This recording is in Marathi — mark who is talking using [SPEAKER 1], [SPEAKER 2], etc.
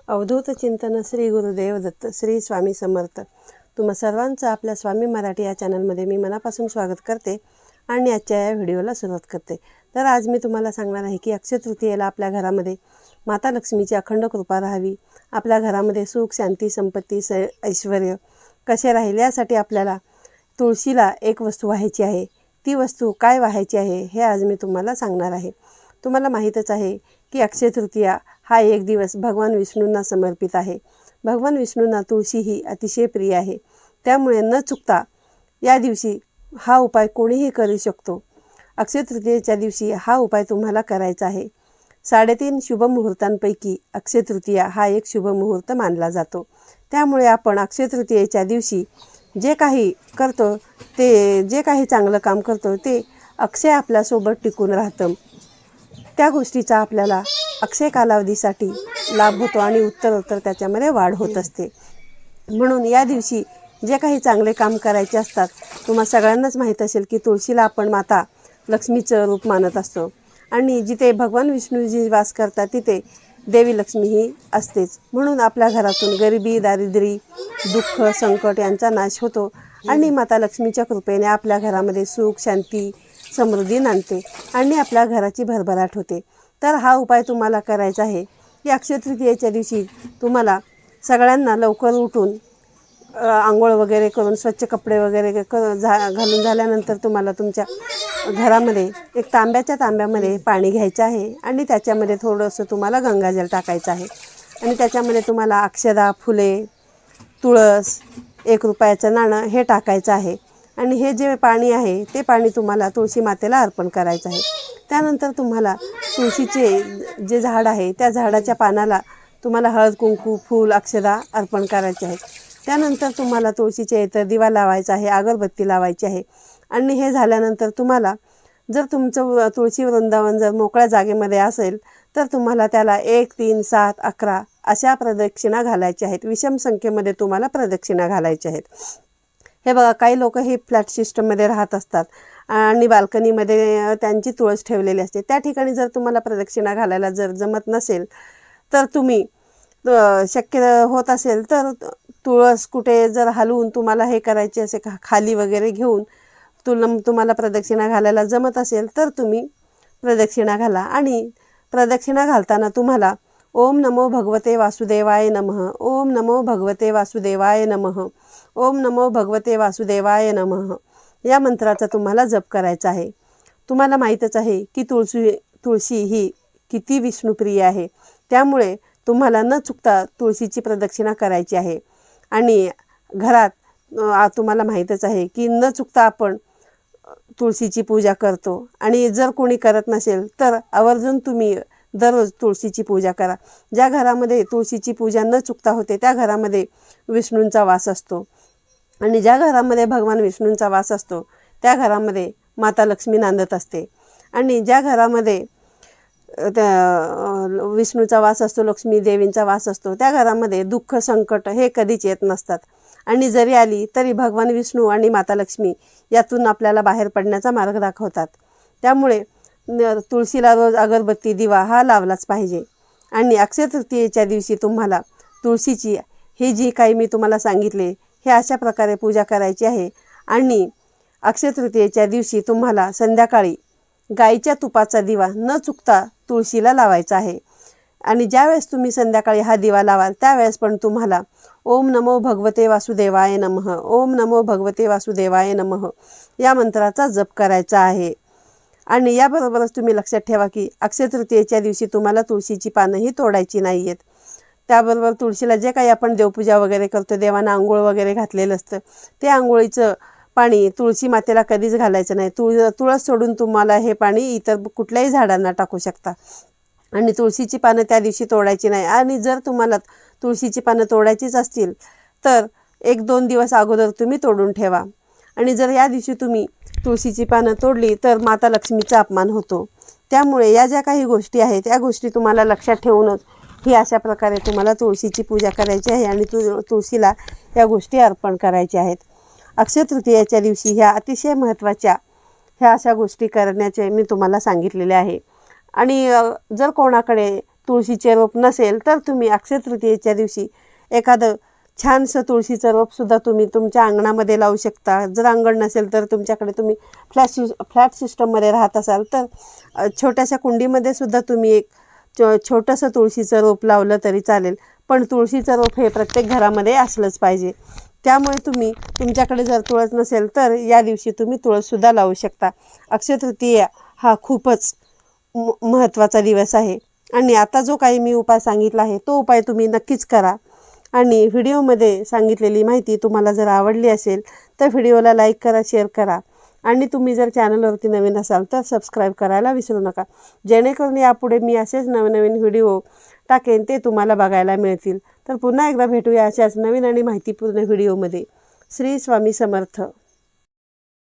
[SPEAKER 1] अवधूत चिंतन श्री गुरुदेव दत्त श्री स्वामी समर्थ। तुम्हा सर्वांचं आपल्या स्वामी मराठी या चॅनलमध्ये मी मनापासून स्वागत करते आणि आजच्या या व्हिडिओला सुरुवात करते। तर आज मी तुम्हाला सांगणार आहे की अक्षय तृतीयेला आपल्या घरामध्ये माता लक्ष्मीची अखंड कृपा राहावी, आपल्या घरामध्ये सुख शांती संपत्ती ऐश्वर्य कसे राहील यासाठी आपल्याला तुळशीला एक वस्तू वाहायची आहे। ती वस्तू काय वाहायची आहे हे आज मी तुम्हाला सांगणार आहे। तुम्हाला माहीतच आहे की अक्षय तृतीया हा एक दिवस भगवान विष्णूंना समर्पित आहे। भगवान विष्णूंना तुळशी ही अतिशय प्रिय आहे, त्यामुळे न चुकता या दिवशी हा उपाय कोणीही करू शकतो। अक्षय तृतीयेच्या दिवशी हा उपाय तुम्हाला करायचा आहे। 3.5 शुभ मुहूर्तांपैकी अक्षय तृतीया हा एक शुभ मुहूर्त मानला जातो। त्यामुळे आपण अक्षय तृतीयेच्या दिवशी जे काही करतो जे काही चांगलं काम करतो ते अक्षय आपल्यासोबत टिकून राहतं। त्या गोष्टीचा आपल्याला अक्षय कालावधीसाठी लाभ होतो आणि उत्तरोत्तर त्याच्यामध्ये वाढ होत असते। म्हणून या दिवशी जे काही चांगले काम करायचे असतात, तुम्हा सगळ्यांनाच माहीत असेल की तुळशीला आपण माता लक्ष्मीचं रूप मानत असतो आणि जिथे भगवान विष्णूजी वास करतात तिथे देवी लक्ष्मी ही असतेच। म्हणून आपल्या घरातून गरिबी दारिद्र्य दुःख संकट यांचा नाश होतो आणि माता लक्ष्मीच्या कृपेने आपल्या घरामध्ये सुख शांती समृद्धी नांदते आणि आपल्या घराची भरभराट होते। तर हा उपाय तुम्हाला करायचा आहे की अक्षय तृतीयेच्या दिवशी तुम्हाला सगळ्यांना लवकर उठून आंघोळ वगैरे करून स्वच्छ कपडे वगैरे घालून झाल्यानंतर तुम्हाला तुमच्या घरामध्ये एक तांब्यामध्ये पाणी घ्यायचं आहे आणि त्याच्यामध्ये थोडंसं तुम्हाला गंगाजल टाकायचं आहे आणि त्याच्यामध्ये तुम्हाला अक्षदा फुले तुळस 1 रुपयाचं नाणं हे टाकायचं आहे आणि हे जे पाणी आहे ते पाणी तुम्हाला तुळशी मातेला अर्पण करायचं आहे। त्यानंतर तुम्हाला तुळशीचे जे झाड आहे त्या झाडाच्या पानाला तुम्हाला हळद कुंकू फूल अक्षदा अर्पण करायचे आहेत। त्यानंतर तुम्हाला तुळशीच्या इथं दिवा लावायचा आहे, अगरबत्ती लावायची आहे आणि हे झाल्यानंतर तुम्हाला जर तुमचं तुळशी वृंदावन जर मोकळ्या जागेमध्ये असेल तर तुम्हाला त्याला 1 3 7 11 अशा प्रदक्षिणा घालायच्या आहेत। विषम संख्येमध्ये तुम्हाला प्रदक्षिणा घालायच्या आहेत। हे बघा, काही लोक हे फ्लॅट सिस्टममध्ये राहत असतात आणि बाल्कनीमध्ये त्यांची तुळस ठेवलेली असते। त्या ठिकाणी जर तुम्हाला प्रदक्षिणा घालायला जर जमत नसेल तर तुम्ही शक्य होत असेल तर तुळस कुठे जर हलवून तुम्हाला हे करायचे असे खाली वगैरे घेऊन तुम्हाला प्रदक्षिणा घालायला जमत असेल तर तुम्ही प्रदक्षिणा घाला आणि प्रदक्षिणा घालताना तुम्हाला ओम नमो भगवते वासुदेवाय नमः, ओम नमो भगवते वासुदेवाय नमः, ओम नमो भगवते वासुदेवाय नमः या मंत्राचा तुम्हाला जप करायचा आहे। तुम्हाला माहीतच आहे की तुळशी ही किती विष्णुप्रिय आहे, त्यामुळे तुम्हाला न चुकता तुळशीची प्रदक्षिणा करायची आहे। आणि घरात तुम्हाला माहीतच आहे की न चुकता आपण तुळशीची पूजा करतो आणि जर कोणी करत नसेल तर आवर्जून तुम्ही दररोज तुळशीची पूजा करा। ज्या घरामध्ये तुळशीची पूजा न चुकता होते त्या घरामध्ये विष्णूंचा वास असतो आणि ज्या घरामध्ये भगवान विष्णूंचा वास असतो त्या घरामध्ये माता लक्ष्मी नांदत असते आणि ज्या घरामध्ये विष्णूचा वास असतो लक्ष्मी देवींचा वास असतो त्या घरामध्ये दुःख संकट हे कधीच येत नसतात आणि जरी आली तरी भगवान विष्णू आणि माता लक्ष्मी यातून आपल्याला बाहेर पडण्याचा मार्ग दाखवतात। त्यामुळे तुळशीला रोज अगरबत्ती दिवा हा लावलाच पाहिजे आणि अक्षय तृतीयेच्या दिवशी तुम्हाला तुळशीची ही जी काही मी तुम्हाला सांगितले हे अशा प्रकारे पूजा करायची आहे आणि अक्षय तृतीयेच्या दिवशी तुम्हाला संध्याकाळी गाईच्या तुपाचा दिवा न चुकता तुळशीला लावायचा आहे आणि ज्यावेळेस तुम्ही संध्याकाळी हा दिवा लावाल त्यावेळेस पण तुम्हाला ओम नमो भगवते वासुदेवाय नमः, ओम नमो भगवते वासुदेवाय नमः या मंत्राचा जप करायचा आहे। आणि याबरोबरच तुम्ही लक्षात ठेवा की अक्षय तृतीयेच्या दिवशी तुम्हाला तुळशीची पानंही तोडायची नाही आहेत। त्याबरोबर तुळशीला जे काही आपण देवपूजा वगैरे करतो, देवांना आंघोळ वगैरे घातलेलं असतं ते आंघोळीचं पाणी तुळशी मातेला कधीच घालायचं नाही। तुळस सोडून तुम्हाला हे पाणी इतर कुठल्याही झाडांना टाकू शकता आणि तुळशीची पानं त्या दिवशी तोडायची नाही। आणि जर तुम्हाला तुळशीची पानं तोडायचीच असतील तर 1-2 दिवस अगोदर तुम्ही तोडून ठेवा आणि जर या दिवशी तुम्ही तुळशीची पानं तोडली तर माता लक्ष्मीचा अपमान होतो। त्यामुळे या ज्या काही गोष्टी आहेत या गोष्टी तुम्हाला लक्षात ठेवूनच ही अशा प्रकारे तुम्हाला तुळशीची पूजा करायची आहे आणि तुळशीला या गोष्टी अर्पण करायच्या आहेत। अक्षय तृतीयेच्या दिवशी ह्या अतिशय महत्त्वाच्या ह्या अशा गोष्टी करण्याचे मी तुम्हाला सांगितलेले आहे। आणि जर कोणाकडे तुळशीचे रोप नसेल तर तुम्ही अक्षय तृतीयेच्या दिवशी एखादं छानसं तुळशीचं रोपसुद्धा तुम्ही तुमच्या अंगणामध्ये लावू शकता. जर अंगण नसेल तर तुमच्याकडे तुम्ही फ्लॅट सिस्टममध्ये राहत असाल तर छोट्याशा कुंडीमध्ये सुद्धा तुम्ही एक छोटंसं तुळशीचं रोप लावलं तरी चालेल. पण तुळशीचं रोप हे प्रत्येक घरामध्ये असलंच पाहिजे. त्यामुळे तुम्ही तुमच्याकडे जर तुळस नसेल तर या दिवशी तुम्ही तुळससुद्धा लावू शकता. अक्षय तृतीया हा खूपच महत्त्वाचा दिवस आहे आणि आता जो काही मी उपाय सांगितला आहे तो उपाय तुम्ही नक्कीच करा. आणि व्हिडिओमध्ये सांगितलेली माहिती तुम्हाला जर आवडली असेल तर व्हिडिओला लाईक करा, शेअर करा आणि तुम्ही जर चॅनलवरती नवीन असाल तर सबस्क्राईब करायला विसरू नका, जेणेकरून यापुढे मी असेच नवनवीन व्हिडिओ टाकेन ते तुम्हाला बघायला मिळतील. तर पुन्हा एकदा भेटूया अशाच नवीन आणि माहितीपूर्ण व्हिडिओमध्ये. श्री स्वामी समर्थ.